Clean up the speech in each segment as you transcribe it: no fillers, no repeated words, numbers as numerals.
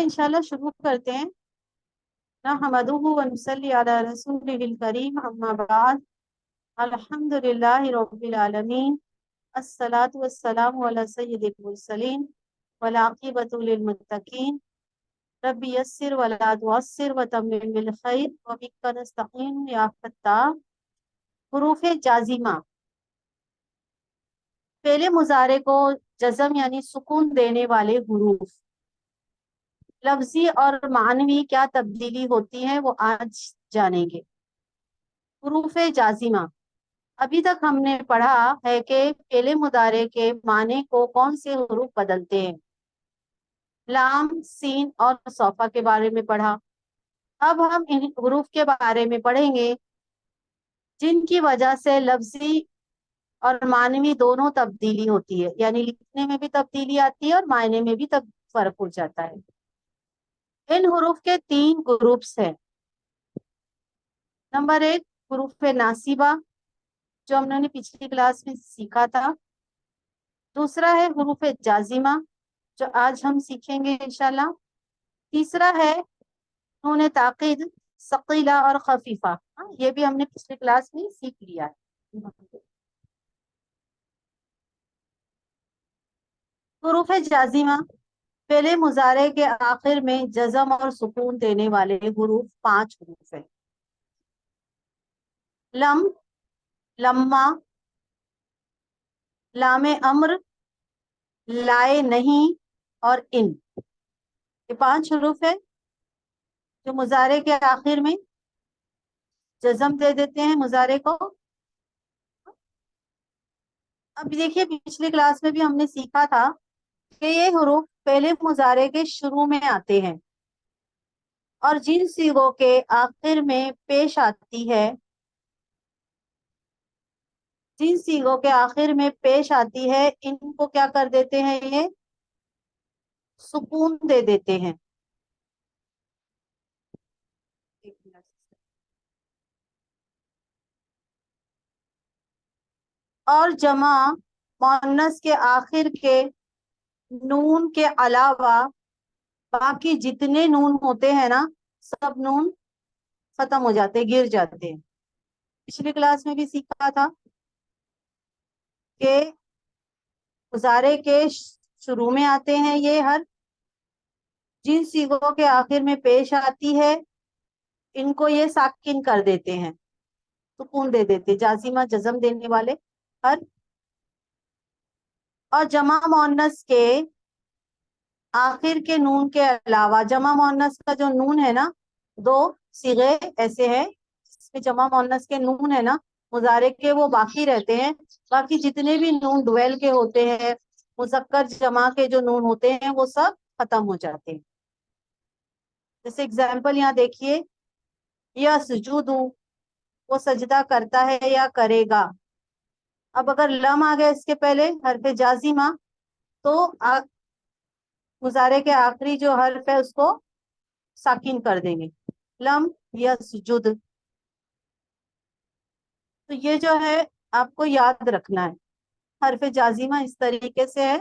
इंशाल्लाह शुरू करते हैं। नहमदुहु व नुसल्ली अला रसूलिहिल करीम, अम्मा बाद। अल्हम्दुलिल्लाहि रब्बिल आलमीन, अस्सलातु वस्सलामु अला सय्यिदिल मुरसलीन वल आक़िबतु लिल मुत्तक़ीन। रब्बि यस्सिर वला तुअस्सिर व तम्मिम बिल खैर व बिका नस्तईन या फत्ताह। हुरूफ जाजिमा, फेले मुजारे को जज़म यानी सुकून देने वाले हुरूफ। लफ्जी और मानवी क्या तब्दीली होती है वो आज जानेंगे। हुरूफ जाजिमा, अभी तक हमने पढ़ा है कि फेले मुदारे के माने को कौन से हुरूफ बदलते हैं। लाम, सीन और सौफा के बारे में पढ़ा। अब हम इन हुरूफ के बारे में पढ़ेंगे जिनकी वजह से लफ्जी और मानवी दोनों तब्दीली होती है, यानी लिखने में भी तब्दीली आती है और मायने में भी फर्क हो जाता है। इन हुरूफ के तीन ग्रुप्स हैं। नंबर एक, हुरूफ नासिबा, जो हमने पिछली क्लास में सीखा था। दूसरा है हुरूफ जाजिमा, जो आज हम सीखेंगे इंशाल्लाह। तीसरा है नून ताकीद, सकीला और खफीफा। ये भी हमने पिछली क्लास में सीख लिया है। हुरूफ जाजिमा, पहले मुजारे के आखिर में जज़म और सुकून देने वाले हुरूफ 5 हुरूफ है। लम, लम्मा, लामे अम्र, लाए नहीं और इन। ये 5 हुरूफ है जो मुजारे के आखिर में जज़म दे देते हैं मुजारे को। अब देखिए, पिछली क्लास में भी हमने सीखा था कि ये हुरूफ पहले मुजारे के शुरू में आते हैं और जिन सीगों के आखिर में पेश आती है, जिन सीगों के आखिर में पेश आती है, इनको क्या कर देते हैं, ये सुकून दे देते हैं। और जमा मुअन्नस के आखिर के नून के अलावा बाकी जितने नून होते हैं ना, सब नून खत्म हो जाते, गिर जाते हैं। पिछली क्लास में भी सीखा था कि मुजारे के शुरू में आते हैं ये हर, जिन सीगों के आखिर में पेश आती है इनको ये साकिन कर देते हैं, सुकून दे देते, जाजिमा जज़म देने वाले हर। और जमा मुअन्नस के आखिर के नून के अलावा, जमा मुअन्नस का जो नून है ना, 2 सीगे ऐसे हैं जिसमें जमा मुअन्नस के नून है ना मुजारे के, वो बाकी रहते हैं। बाकी जितने भी नून डुएल के होते हैं, मुज़क्कर जमा के जो नून होते हैं, वो सब खत्म हो जाते हैं। जैसे एग्जाम्पल यहाँ देखिए, यसजुदु, वो सजदा करता है या करेगा। अब अगर लम आ गया इसके पहले हर्फ जाजिमा, तो मुजारे के आखिरी जो हर्फ है उसको साकिन कर देंगे, लम यसजुद। तो ये जो है आपको याद रखना है, हर्फ जाजिमा इस तरीके से है।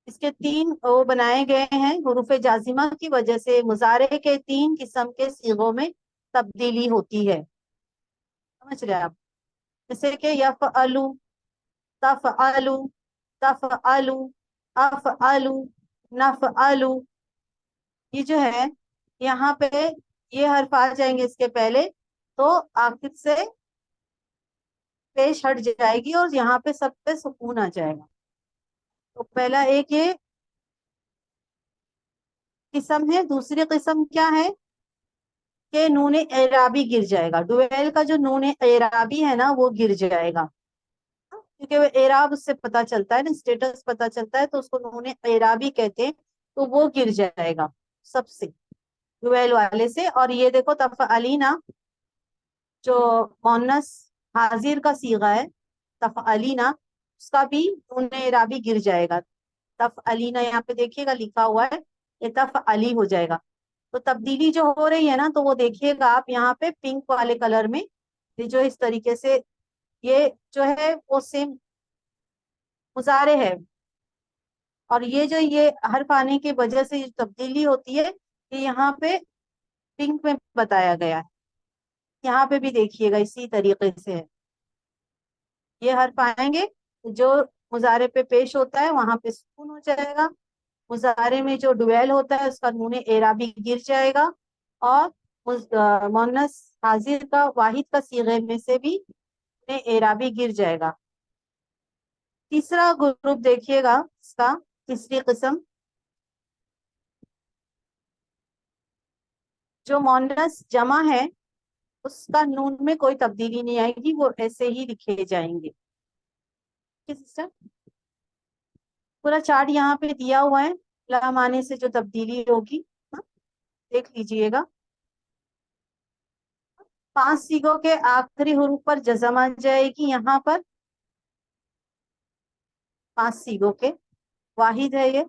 इसके 3 वो बनाए गए हैं। हुरूफ जाजिमा की वजह से मुजारे के 3 किस्म के सीगों में तब्दीली होती है, समझ रहे आप। जैसे कि यफ़अलु, तफ़अलु, तफ़अलु, अफ़अलु, नफ़अलु। ये जो है यहाँ पे ये हर्फ आ जाएंगे इसके पहले, तो आखिर से पेश हट जाएगी और यहाँ पे सब पे सुकून आ जाएगा। तो पहला एक ये किस्म है। दूसरी किस्म क्या है कि नून एराबी गिर जाएगा। डुएल का जो नून एराबी है ना, वो गिर जाएगा, क्योंकि वो एराब उससे पता चलता है ना, स्टेटस पता चलता है, तो उसको नून एराबी कहते हैं। तो वो गिर जाएगा सबसे, डुएल वाले से। और ये देखो तफ़अलीना, जो मुअन्नस हाजिर का सीगा है, तफ़अलीना, उसका भी नून एराबी गिर जाएगा। तफ़अलीना यहाँ पे देखिएगा लिखा हुआ है, ये तफ़अली हो जाएगा। तो तब्दीली जो हो रही है ना, तो वो देखिएगा आप यहाँ पे पिंक वाले कलर में, ये जो इस तरीके से, ये जो है वो सेम मुजारे है اور یہ حرف آنے کی وجہ سے جو تبدیلی ہوتی ہے یہ یہاں پہ پنک میں بتایا گیا ہے. یہاں پہ بھی دیکھیے گا اسی طریقے سے ہے. یہ حرف آئیں گے جو مضارع پہ پیش ہوتا ہے وہاں پہ سکون ہو جائے گا. مضارع میں جو ڈویل ہوتا ہے اس کا نون اعرابی گر جائے گا. اور مؤنث حاضر کا واحد کا صیغے میں سے بھی نون اعرابی گر جائے گا. تیسرا گروپ دیکھیے گا اس کا، تیسری قسم جو مؤنث جمع ہے اس کا نون میں کوئی تبدیلی نہیں آئے گی، وہ ایسے ہی لکھے جائیں گے. سسٹر پورا چارٹ یہاں پہ دیا ہوا ہے، لام آنے سے جو تبدیلی ہوگی دیکھ لیجئے گا. 5 صیغوں کے آخری حروف پر جزم آ جائے گی. یہاں پر 5 صیغوں کے واحد ہے یہ.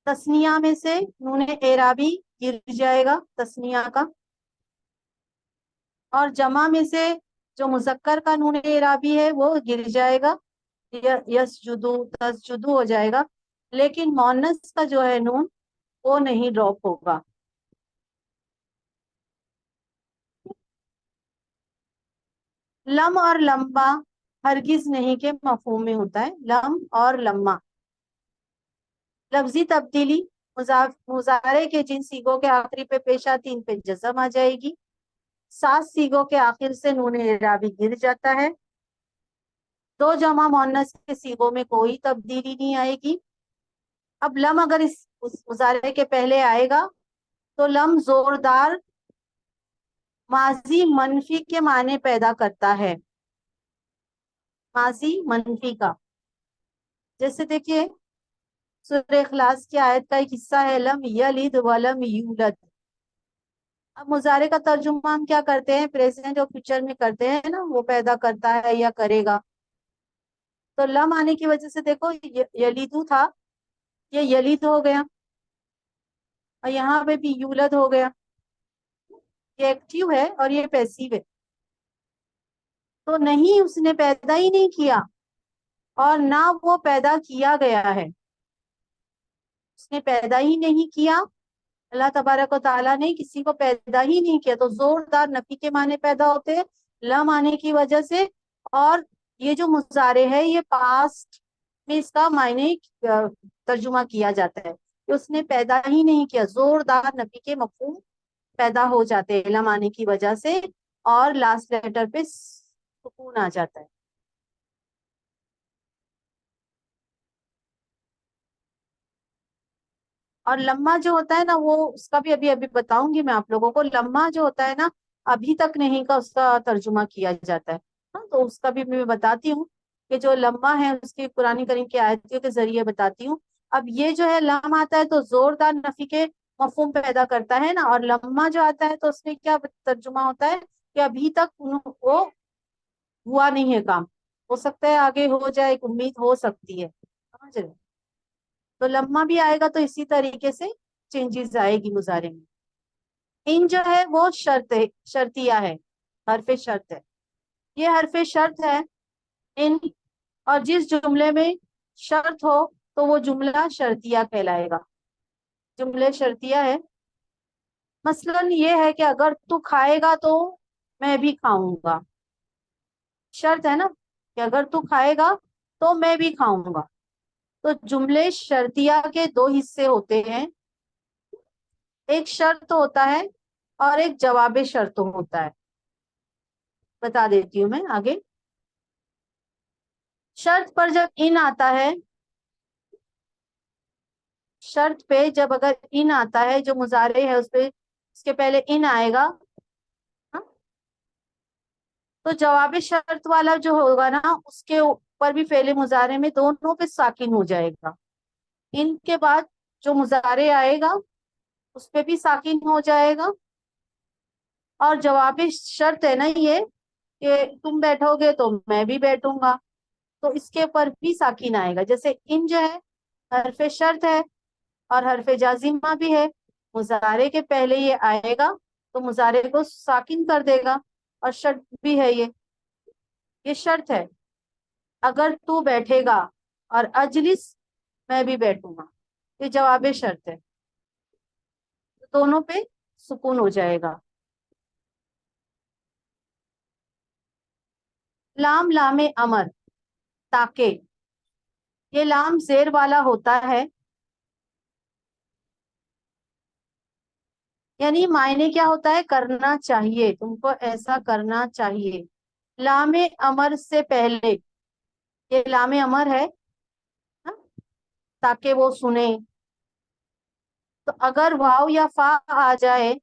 تثنیہ میں سے نون اعرابی گر جائے گا تثنیہ کا. اور جمع میں سے جو مذکر کا نون اعرابی ہے وہ گر جائے گا، یسجدو تسجدو ہو جائے گا. لیکن مؤنث کا جو ہے نون وہ نہیں ڈراپ ہوگا. لم اور لمبا ہرگز نہیں کے مفہوم میں ہوتا ہے. لم اور لمبا لفظی تبدیلی مضارع کے جن صیغوں کے آخری پہ پیش آتی ان پہ جزم آ جائے گی. 7 صیغوں کے آخر سے نون اعرابی گر جاتا ہے. 2 جمع مؤنث کے صیغوں میں کوئی تبدیلی نہیں آئے گی. اب لم اگر اس مضارع کے پہلے آئے گا تو لم زوردار ماضی منفی کے معنی پیدا کرتا ہے. ماضی منفی کا، جیسے دیکھیے سورہ اخلاص کی آیت کا ایک حصہ ہے لم یلد ولم یولد. اب مضارع کا ترجمہ ہم کیا کرتے ہیں، پریزنٹ اور فیوچر میں کرتے ہیں نا، وہ پیدا کرتا ہے یا کرے گا. تو لم آنے کی وجہ سے دیکھو یلیدو تھا، یہ یلید ہو گیا، اور یہاں پہ بھی یولد ہو گیا. یہ ایکٹیو ہے اور یہ پیسیو ہے. تو نہیں اس نے پیدا ہی نہیں کیا اور نہ وہ پیدا کیا گیا ہے. اس نے پیدا ہی نہیں کیا، اللہ تبارک و تعالیٰ نے کسی کو پیدا ہی نہیں کیا. تو زوردار نفی کے معنی پیدا ہوتے ہیں لم آنے کی وجہ سے. اور یہ جو مضارع ہے یہ پاسٹ میں اس کا معنی ترجمہ کیا جاتا ہے کہ اس نے پیدا ہی نہیں کیا. زوردار نفی کے مفہوم پیدا ہو جاتے ہیں لم آنے کی وجہ سے، اور لاسٹ لیٹر پہ سکون آ جاتا ہے. اور لمحہ جو ہوتا ہے نا وہ اس کا بھی ابھی بتاؤں گی میں آپ لوگوں کو. لمحہ جو ہوتا ہے نا ابھی تک نہیں کا اس کا ترجمہ کیا جاتا ہے. ہاں تو اس کا بھی میں بتاتی ہوں کہ جو لمحہ ہے اس کی قرآن کریم کی آیتوں کے ذریعے بتاتی ہوں. اب یہ جو ہے لم آتا ہے تو زوردار نفی کے مفہوم پیدا کرتا ہے نا، اور لمحہ جو آتا ہے تو اس میں کیا ترجمہ ہوتا ہے کہ ابھی تک وہ ہوا نہیں ہے کام، ہو سکتا ہے آگے ہو جائے، ایک امید ہو سکتی ہے. سمجھ رہے؟ تو لمحہ بھی آئے گا تو اسی طریقے سے چینجز آئے گی مضارع میں. ان جو ہے وہ شرطیہ ہے، حرف شرط ہے. یہ حرف شرط ہے ان، اور جس جملے میں شرط ہو تو وہ جملہ شرطیہ کہلائے گا. جملے شرطیہ ہے. مثلا یہ ہے کہ اگر تو کھائے گا تو میں بھی کھاؤں گا. شرط ہے نا کہ اگر تو کھائے گا تو میں بھی کھاؤں گا. تو جملے شرطیہ کے 2 حصے ہوتے ہیں، ایک شرط ہوتا ہے اور ایک جواب شرط ہوتا ہے. بتا دیتی ہوں میں آگے. شرط پر جب ان آتا ہے، شرط پہ جب اگر ان آتا ہے جو مضارع ہے اس پہ اس کے پہلے ان آئے گا، ہاں، تو جواب شرط والا جو ہوگا نا اس کے اوپر بھی فعل مضارع میں دونوں پہ ساکن ہو جائے گا. ان کے بعد جو مضارع آئے گا اس پہ بھی ساکن ہو جائے گا. اور جواب شرط ہے نا یہ کہ تم بیٹھو گے تو میں بھی بیٹھوں گا، تو اس کے اوپر بھی ساکن آئے گا. جیسے ان جو ہے حرف شرط ہے اور حرف جازمہ بھی ہے. مضارع کے پہلے یہ آئے گا تو مضارع کو ساکن کر دے گا، اور شرط بھی ہے یہ شرط ہے. اگر تو بیٹھے گا، اور اجلس मैं भी बैठूंगा, ये जवाब शर्त है, तो दोनों पे सुकून हो जाएगा। लाम लामे अमर, ताके, ये लाम जेर वाला होता है, यानी मायने क्या होता है, करना चाहिए, तुमको ऐसा करना चाहिए। लामे अमर से पहले, ये लामे अमर है ना? ताकि वो सुने, तो अगर वाव या फा आ जाए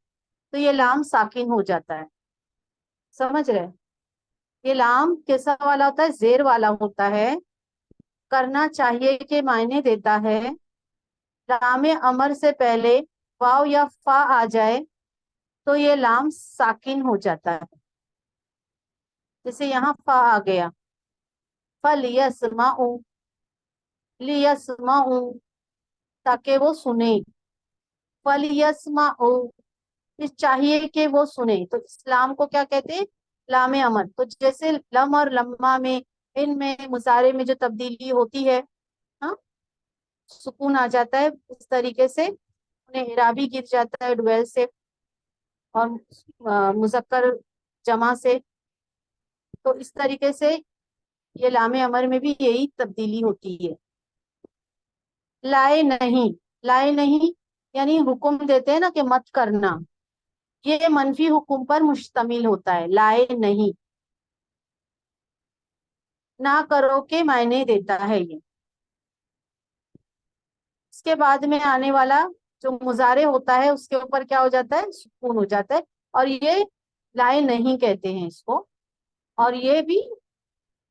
तो ये लाम साकिन हो जाता है। समझ रहे? ये लाम कैसा वाला होता है, जेर वाला होता है, करना चाहिए के मायने देता है। लामे अमर से पहले वाव या फा आ जाए तो ये लाम साकिन हो जाता है। जैसे यहाँ फा आ गया, फलियस्माउ, लियस्माउ, ताकि वो सुने, फलियस्माउ, इस चाहिए कि वो सुने, तो इस्लाम को क्या कहते हैं, लामे अमर। तो जैसे लम और लम्मा में, इनमें मुजारे में जो तब्दीली होती है, हाँ, सुकून आ जाता है, इस तरीके से उन्हें इराबी गिर जाता है डुएल से और मुजक्कर जमा से। तो इस तरीके से ये लामे अमर में भी यही तब्दीली होती है। लाए नहीं, लाए नहीं यानी हुक्म देते हैं ना कि मत करना, ये मनफी हुक्म पर मुश्तमिल होता है, लाए नहीं, ना करो के मायने देता है ये। इसके बाद में आने वाला जो मुजारे होता है उसके ऊपर क्या हो जाता है, सुकून हो जाता है, और ये लाए नहीं कहते हैं इसको। और ये भी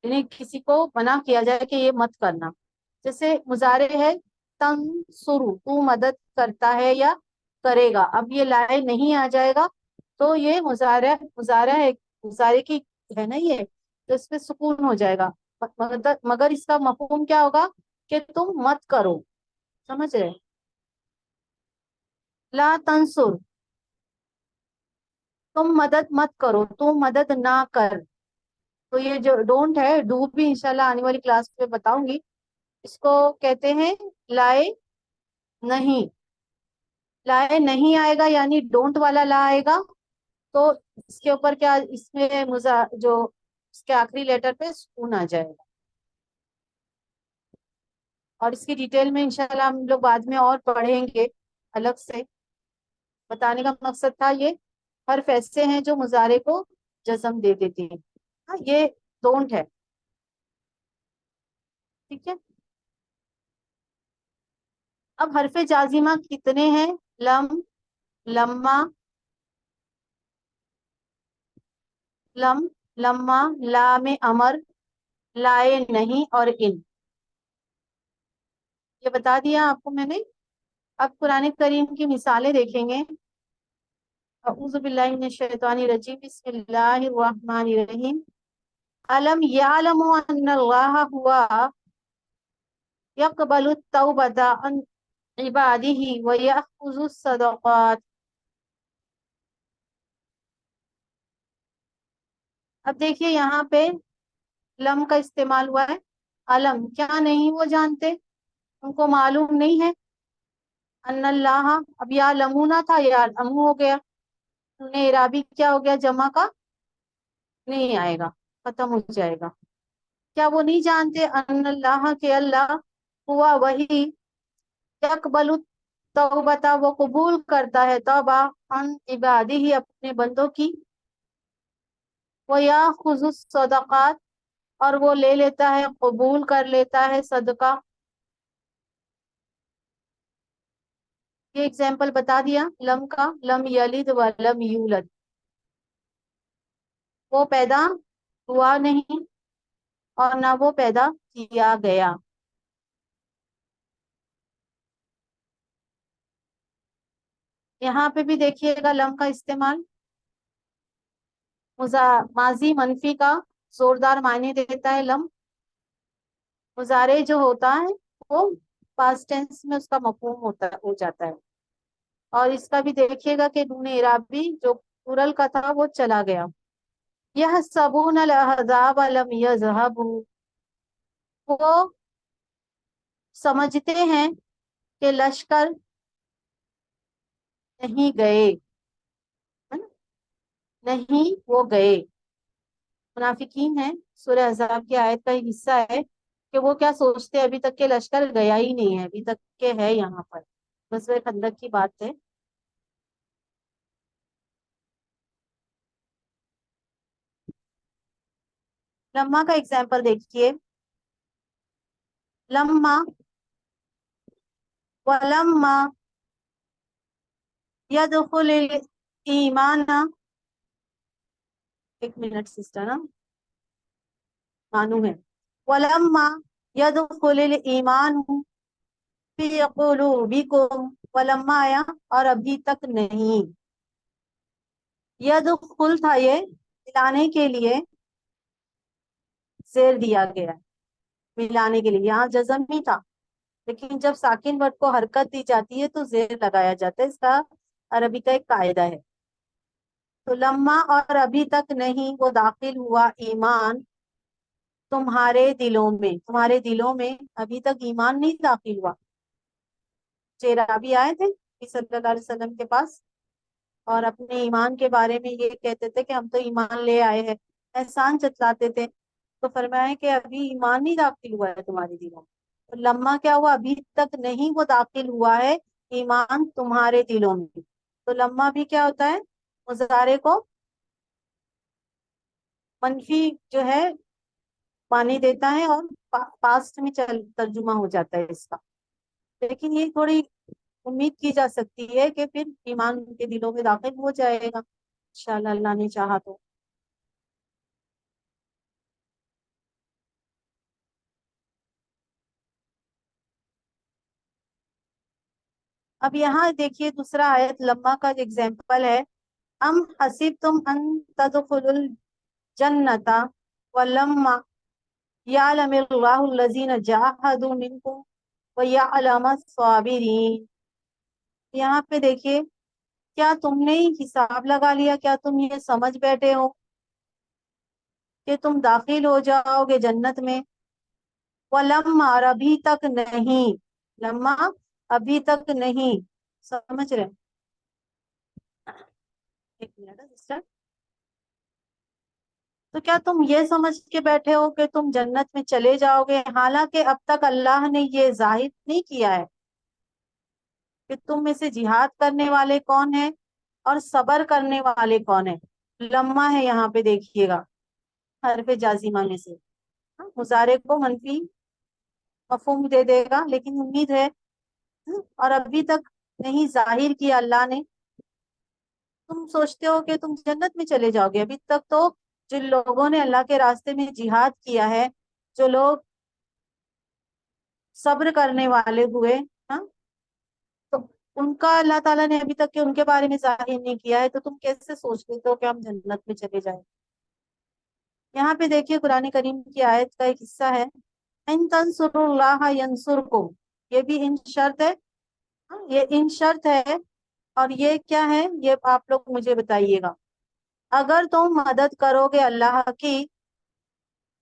इन्हें किसी को मना किया जाए कि ये मत करना। जैसे मुजारे है, तंसुरु, तू मदद करता है या करेगा, अब ये लाए नहीं आ जाएगा तो ये मुजारा मुजारा है, मुजारे की है ना ये, तो इसमें सुकून हो जाएगा। मगर इसका मफहूम क्या होगा कि तुम मत करो। समझ रहे? ला तंसुर, तुम मदद मत करो, तुम मदद ना कर। तो ये जो डोंट है, डू भी इंशाल्लाह आने वाली क्लास में बताऊंगी, इसको कहते हैं लाए नहीं। लाए नहीं आएगा यानी डोंट वाला ला आएगा, तो इसके ऊपर क्या, इसमें मुजा जो इसके आखिरी लेटर पे सुकून आ जाएगा। और इसकी डिटेल में इंशाल्लाह हम लोग बाद में और पढ़ेंगे अलग से। बताने का मकसद था ये हर्फ ऐसे हैं जो मुजारे को जज्म दे देते हैं। हाँ, ये डोंट है। ठीक है। अब हरफे जाजिमा कितने हैं, लम, लम्मा, लम, लम्मा, लाम अमर, लाए नहीं और इन, ये बता दिया आपको मैंने। अब कुरान करीम की मिसालें देखेंगे। अऊज़ु बिल्लाहि मिनश शैतानिर रजीम, बिस्मिल्लाहिर रहमानिर रहीम। अलम यअलमु अन्नल्लाह हुवा यक़बलु तौबता अन इबादिही व यअखुज़ु सदक़ात। अब देखिए यहाँ पे लम का इस्तेमाल हुआ है। अलम, क्या नहीं वो जानते, उनको मालूम नहीं है। अन्नल्लाह, अब या लमूना था, या लमू हो गया, उन्हें इराबी क्या हो गया, जमा का नहीं आएगा, खत्म हो जाएगा। क्या वो नहीं जानते अन्नल्लाह के अल्लाह, हुआ वही, यकबलु तौबता, वो कबूल करता है तौबा, अन इबादी ही, अपने बंदों की, वो या खुजुस सदक़ात, और वो ले लेता है, कबूल कर लेता है सदका। ये एग्जाम्पल बता दिया लम का, लम यलिद व लम यूलद, वो पैदा हुआ नहीं और ना वो पैदा किया गया। यहाँ पे भी देखिएगा लम का इस्तेमाल माजी मनफी का जोरदार मायने देता है लम। मुजारे जो होता है वो पास्ट टेंस में उसका मफहूम होता हो जाता है। और इसका भी देखिएगा कि नून इराबी जो प्लूरल का था वो चला गया। यह सबून अल अहज़ाब लम यज़हबू, वो समझते हैं कि लश्कर नहीं गए, है ना, नहीं वो गए। मुनाफिकीन है, सूरह अहज़ाब की आयत का एक हिस्सा है कि वो क्या सोचते हैं, अभी तक के लश्कर गया ही नहीं है, अभी तक के है यहाँ पर। बस वे खंदक की बात है। लम्मा का एग्जाम्पल देखिए। लम्मा वलम्मा यदखुल ईमान, एक मिनट सिस्टर ना, मानू है। वलम्मा यदखुल ईमान फी कुलूबिकुम, वलम्मा आया और अभी तक नहीं। यदखुल था ये मिलाने के लिए, जेर दिया गया है मिलाने के लिए, यहाँ जज़म ही था, लेकिन जब साकिन वर्ड को हरकत दी जाती है तो जेर लगाया जाता है, इसका अरबी का एक कायदा है। तो लम्मा और अभी तक नहीं वो दाखिल हुआ ईमान तुम्हारे दिलों में, तुम्हारे दिलों में अभी तक ईमान नहीं दाखिल हुआ। चेहरा भी आए थे नबी सल्लल्लाहु अलैहि वसल्लम के पास और अपने ईमान के बारे में ये कहते थे कि हम तो ईमान ले आए हैं, एहसान जतलाते थे। तो फरमाया कि अभी ईमान नहीं दाखिल हुआ है तुम्हारे दिलों में। तो लम्मा क्या हुआ, अभी तक नहीं वो दाखिल हुआ है ईमान तुम्हारे दिलों में। तो लम्मा भी क्या होता है, मुजारे को मनफी जो है पानी देता है और पास्ट में चल तर्जुमा हो जाता है इसका। लेकिन ये थोड़ी उम्मीद की जा सकती है कि फिर ईमान उनके दिलों में दाखिल हो जाएगा इंशाल्लाह, अल्लाह ने चाहा तो। अब यहाँ देखिए दूसरा आयत लम्मा का एग्जाम्पल है। अम हसिबतुम अन तदखुलुल जन्नता वलम्मा यअलमिल्लाहु allazina जाहदू मिनकुम व यअलमस साबिरीन। यहाँ पे देखिए, क्या तुमने हिसाब लगा लिया, क्या तुम ये समझ बैठे हो कि तुम दाखिल हो जाओगे जन्नत में। वलम्मा और अभी तक नहीं, लम्मा अभी तक नहीं, समझ रहे हैं? एक मिनट सिस्टर। तो क्या तुम ये समझ के बैठे हो कि तुम जन्नत में चले जाओगे, हालांकि अब तक अल्लाह ने ये जाहिर नहीं किया है कि तुम में से जिहाद करने वाले कौन है और सबर करने वाले कौन है। लम्मा है यहाँ पे देखिएगा, हरफ जाजिमा में से। हाँ, मुजारे को मनफी मफहूम दे देगा, लेकिन उम्मीद है। और अभी तक नहीं जाहिर किया अल्लाह ने। तुम सोचते हो कि तुम जन्नत में चले जाओगे, अभी तक तो जिन लोगों ने अल्लाह के रास्ते में जिहाद किया है, जो लोग सब्र करने वाले हुए, हाँ, तो उनका अल्लाह ताला ने अभी तक के उनके बारे में जाहिर नहीं किया है, तो तुम कैसे सोच लेते हो कि हम जन्नत में चले जाए। यहाँ पे देखिए कुरान करीम की आयत का एक हिस्सा है, इन तंसुरुल्लाह यंसुरकुम, ये भी इन शर्त है। हाँ, ये इन शर्त है। और ये क्या है, ये आप लोग मुझे बताइएगा। अगर तुम मदद करोगे अल्लाह की,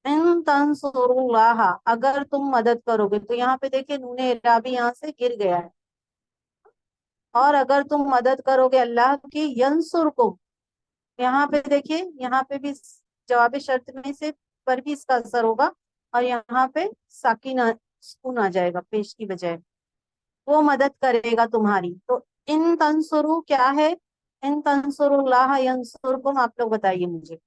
इन तंसुरुल्लाह, अगर तुम मदद करोगे, तो यहाँ पे देखिए नूने इराबी यहाँ से गिर गया है। और अगर तुम मदद करोगे अल्लाह की यंसुरकुम, यहाँ पे देखिए, यहाँ पे भी जवाब शर्त में से पर भी इसका असर होगा और यहाँ पे साकिन सुकून आ जाएगा पेश की बजाय। वो मदद करेगा तुम्हारी। तो इन तंसुरु क्या है, इन तंसुरुल्लाह यंसुरकुम, आप लोग बताइए मुझे।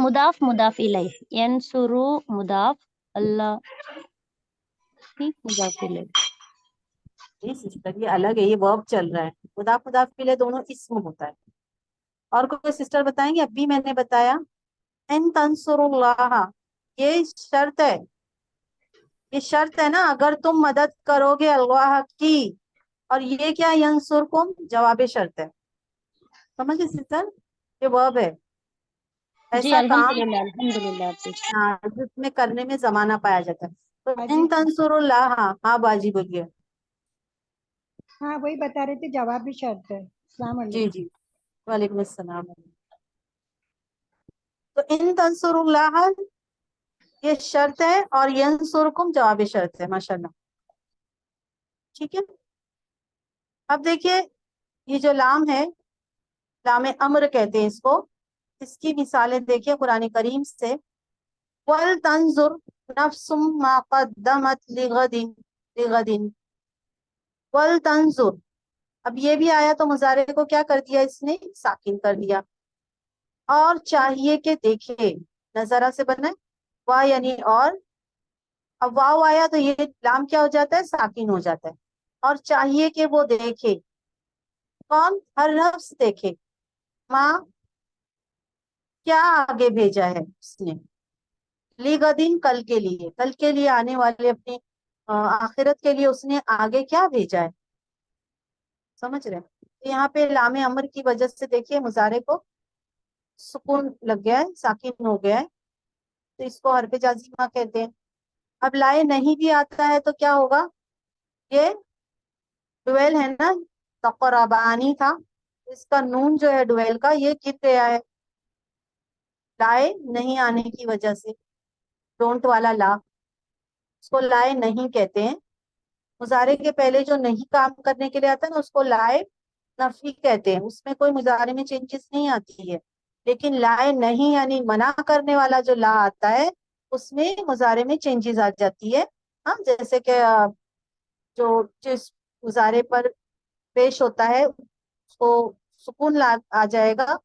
मुदाफ मुदाफ इलैह, यंसुरु मुदाफ, अल्लाह ही मुदाफ इलैह। ये सिस्टर ये अलग है, ये वर्ब चल रहा है। मुदाफ मुदाफ के लिए दोनों इसम होता है। और कोई सिस्टर बताएंगे, अभी मैंने बताया इन तंसुरुल्लाह, ये शर्त है, ये शर्त है ना, अगर तुम मदद करोगे अल्लाह की। और ये क्या, यंसुरकुम जवाब शर्त है। समझ सिस्टर, ये वर्ब है, जी ऐसा काम अल्हम्दुलिल्लाह अल्हम्दुलिल्लाह जी। जिसमें करने में जमाना पाया जाता है। तो हाजी, इन तंसुरुल्लाह, हाँ बाजी बोलिए। हाँ वही बता रहे थे, जवाब भी शर्त है। अस्सलाम जी वालेकुम। जी, वालेकुम अस्सलाम। تو ان تنصر اللہ یہ شرط ہے اور ینصرکم جواب شرط ہے. ماشاءاللہ. ٹھیک ہے. اب دیکھیے یہ جو لام ہے لام امر کہتے ہیں اس کو. اس کی مثالیں دیکھیے قرآن کریم سے. وَلْتَنْظُرْ نَفْسٌ مَا قَدَّمَتْ لِغَدٍ. وَلْتَنْظُرْ اب یہ بھی آیا تو مضارع کو کیا کر دیا اس نے ساکن کر دیا. اور چاہیے کہ دیکھے نظرہ سے بنا وا یعنی اور. اب واو آیا تو یہ لام کیا ہو جاتا ہے ساکن ہو جاتا ہے. اور چاہیے کہ وہ دیکھے. کون؟ ہر نفس دیکھے. ماں کیا آگے بھیجا ہے اس نے. لیغدین کل کے لیے. کل کے لیے آنے والے اپنے آخرت کے لیے اس نے آگے کیا بھیجا ہے. سمجھ رہے ہیں؟ یہاں پہ لام امر کی وجہ سے دیکھیے مضارع کو سکون لگ گیا ہے ساکن ہو گیا ہے تو اس کو حرف جازمہ کہتے ہیں. اب لائے نہیں بھی آتا ہے تو کیا ہوگا. یہ ڈویل ہے نا تقربانی تھا اس کا نون جو ہے ڈویل کا یہ گر گیا ہے لائے نہیں آنے کی وجہ سے. ڈونٹ والا لا اس کو لائے نہیں کہتے ہیں. مضارع کے پہلے جو نہیں کام کرنے کے لیے آتا ہے نا اس کو لائے نفی کہتے ہیں. اس میں کوئی مضارع میں چینجز نہیں آتی ہے. لیکن لائے نہیں یعنی منع کرنے والا جو لا آتا ہے اس میں مضارع میں چینجز آ جاتی ہے. ہاں جیسے کہ جو جس مضارع پر پیش ہوتا ہے اس کو سکون آ جائے گا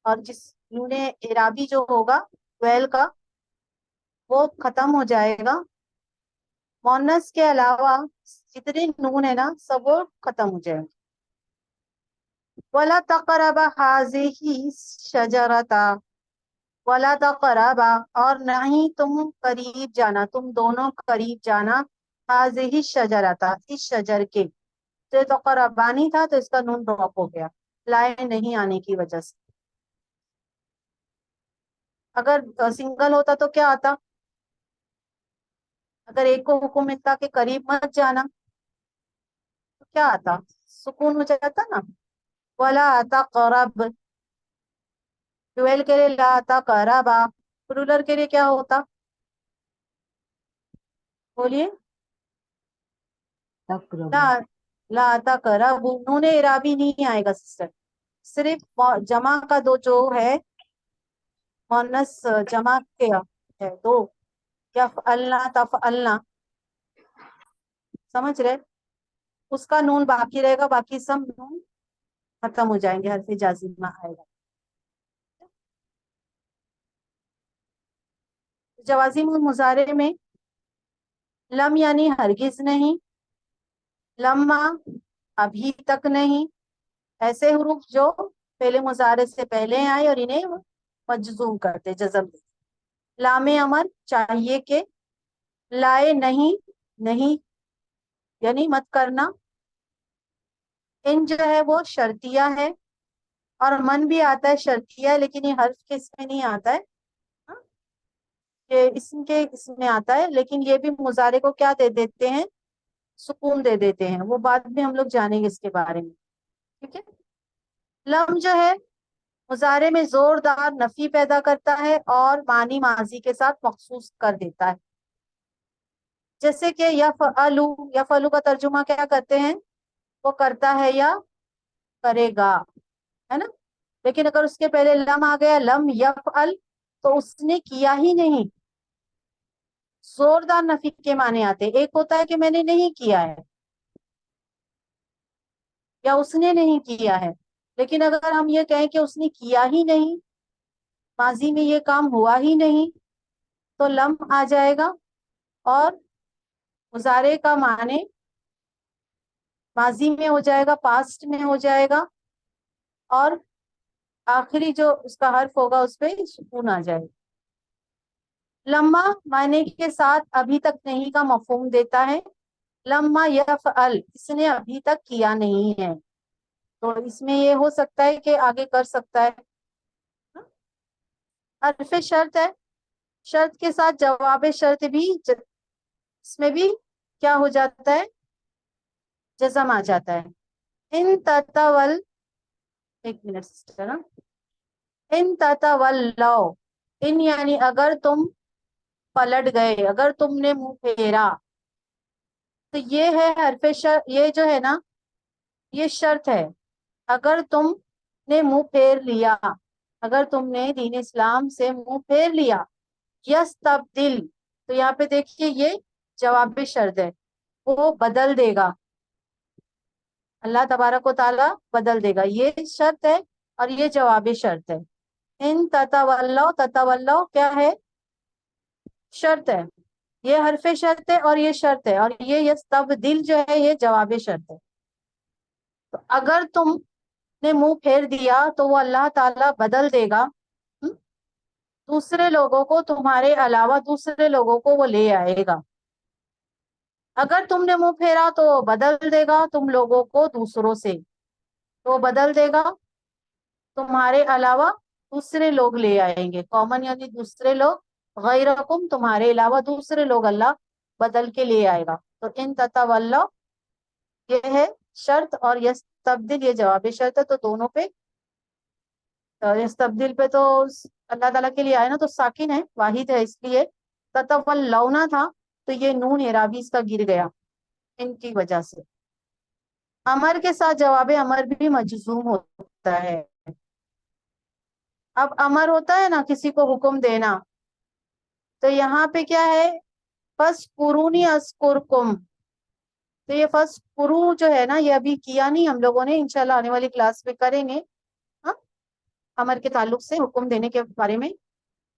اور جس نون اعرابی جو ہوگا ویل کا وہ ختم ہو جائے گا. مونس کے علاوہ جتنے نون ہے نا سب وہ ختم ہو جائے گا. وَلَا تَقْرَبَ هَٰذِهِ الشَّجَرَةَ وَلَا تَقْرَبَ اور نہ ہی تم قریب جانا تم دونوں قریب جانا هَٰذِهِ الشَّجَرَةَ اس شجر کے. تو تقربانی تھا تو اس کا نون ڈراپ ہو گیا لائے نہیں آنے کی وجہ سے. اگر سنگل ہوتا تو کیا آتا. اگر ایک کو حکم ملتا کہ قریب مت جانا تو کیا آتا سکون ہو جاتا نا. ولا تقرب ڈویل کے لیے لا تقربا پلورل کے لیے کیا ہوتا بولیے. لا لا تقرب نون اعرابی نہیں آئے گا سسٹر. صرف جمع کا دو جو ہے مؤنث جمع کے ہے دو یفعلنا تفعلنا سمجھ رہے اس کا نون باقی رہے گا باقی سب نون ختم ہو جائیں گے حرف جازمہ آئے گا. جوازم المضارع میں لم یعنی ہرگز نہیں لما ابھی تک نہیں ایسے حروف جو پہلے مضارع سے پہلے آئے اور انہیں مجزوم کرتے جزم. لام امر چاہیے کہ لائے نہیں نہیں یعنی مت کرنا. ان جو ہے وہ شرطیہ ہے اور من بھی آتا ہے شرطیہ ہے لیکن یہ حرف کے اس میں نہیں آتا ہے یہ اسم کے اس میں آتا ہے لیکن یہ بھی مضارع کو کیا دے دیتے ہیں سکون دے دیتے ہیں. وہ بعد میں ہم لوگ جانیں گے اس کے بارے میں. ٹھیک ہے. لم جو ہے مضارع میں زوردار نفی پیدا کرتا ہے اور معنی ماضی کے ساتھ مخصوص کر دیتا ہے. جیسے کہ یفعلو یفعلو کا ترجمہ کیا کرتے ہیں وہ کرتا ہے یا کرے گا ہے نا. لیکن اگر اس کے پہلے لم آ گیا لم یفعل تو اس نے کیا ہی نہیں. زوردار نفی کے معنی آتے ایک ہوتا ہے کہ میں نے نہیں کیا ہے یا اس نے نہیں کیا ہے. لیکن اگر ہم یہ کہیں کہ اس نے کیا ہی نہیں ماضی میں یہ کام ہوا ہی نہیں تو لم آ جائے گا اور مضارع کا معنی ماضی میں ہو جائے گا پاسٹ میں ہو جائے گا اور آخری جو اس کا حرف ہوگا اس پہ سکون آ جائے گا. لما معنی کے ساتھ ابھی تک نہیں کا مفہوم دیتا ہے. لما یفعل اس نے ابھی تک کیا نہیں ہے تو اس میں یہ ہو سکتا ہے کہ آگے کر سکتا ہے. حرف شرط ہے شرط کے ساتھ جواب شرط بھی اس میں بھی کیا ہو جاتا ہے جزم آ جاتا ہے. ان تتول ایک منٹ سسٹر ان تتولو इन यानी अगर तुम पलट गए, अगर तुमने मुंह फेरा, तो ये है हरफ शर्त, ये जो है ना ये शर्त है। अगर तुमने मुंह फेर लिया, अगर तुमने दीन इस्लाम से मुंह फेर लिया, यस्तब्दिल, तो यहाँ पे देखिए ये जवाब शर्त है, वो बदल देगा, अल्लाह तबारक व ताला बदल देगा, ये शर्त है और ये जवाब शर्त है। इन ततवल्लो, ततवल्लो क्या है, शर्त है, ये हरफ शर्त है और ये शर्त है, और ये यस्तब्दिल जो है ये जवाब शर्त है। तो अगर तुमने मुंह फेर दिया तो वो अल्लाह ताला बदल देगा, हम्म, दूसरे लोगों को, तुम्हारे अलावा दूसरे लोगों को वो ले आएगा। अगर तुमने मुंह फेरा तो वो बदल देगा तुम लोगों को दूसरों से, तो वो बदल देगा, तुम्हारे अलावा दूसरे लोग ले आएंगे, कॉमन यानी दूसरे लोग, गैरकुम तुम्हारे अलावा दूसरे लोग अल्लाह बदल के ले आएगा। तो इन ततवल्लो ये है शर्त और यस्तब्दिल ये जवाब शर्त है, तो दोनों पे, यस्तब्दिल पे तो अल्लाह ताला के लिए आए ना, तो साकिन है, वाहिद है, इसलिए ततवल्लौना था, तो ये नून एराबी इसका गिर गया इनकी वजह से। अमर के साथ जवाब अमर भी मजजूम होता है। अब अमर होता है ना किसी को हुक्म देना, तो यहाँ पे क्या है, फस्कुरूनी अस्कुरकुम, तो ये फस्कुरू जो है ना ये अभी किया नहीं हम लोगों ने, इंशाल्लाह आने वाली क्लास में करेंगे। हाँ, अमर के ताल्लुक से हुक्म देने के बारे में।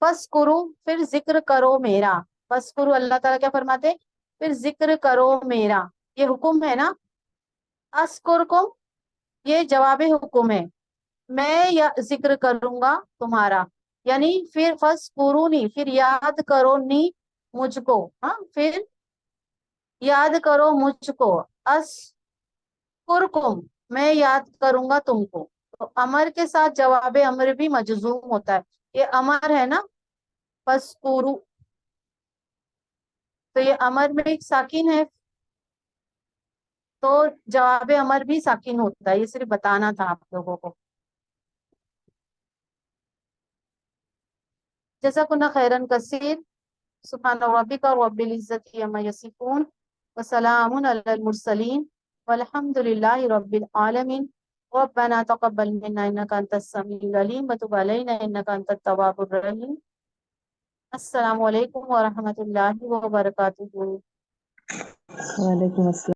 फस्कुरू फिर जिक्र करो मेरा, फस्कुरू अल्लाह ताला क्या फरमाते, फिर जिक्र करो मेरा, ये हुक्म है ना। अस्कुरकुम ये जवाब हुक्म है, मैं या जिक्र करूंगा तुम्हारा, यानी फिर फस्कुरूनी फिर याद करो नी मुझको, हाँ फिर याद करो मुझको, अस्कुरकुम मैं याद करूंगा तुमको। तो अमर के साथ जवाब अमर भी मजजूम होता है, ये अमर है ना फस्कुरू, तो ये अमर में एक साकिन है, तो जवाब अमर भी साकिन होता है, ये सिर्फ बताना था आप लोगों को। जज़ाकुमुल्लाह खैरन कसीर। सुब्हान रब्बिका रब्बिल इज्जति अम्मा यसिफून व सलामुन अलल मुरसलीन वल्हम्दुलिल्लाहि रब्बिल आलमीन। रब्बना तक़ब्बल मिन्ना इन्नका अंतस समीउल अलीम व तुब अलैना इन्नका अंतत तव्वाबुर रहीम। अस्सलामु अलैकुम व रहमतुल्लाहि व बरकातुहू। वालेकुम अस्सलाम।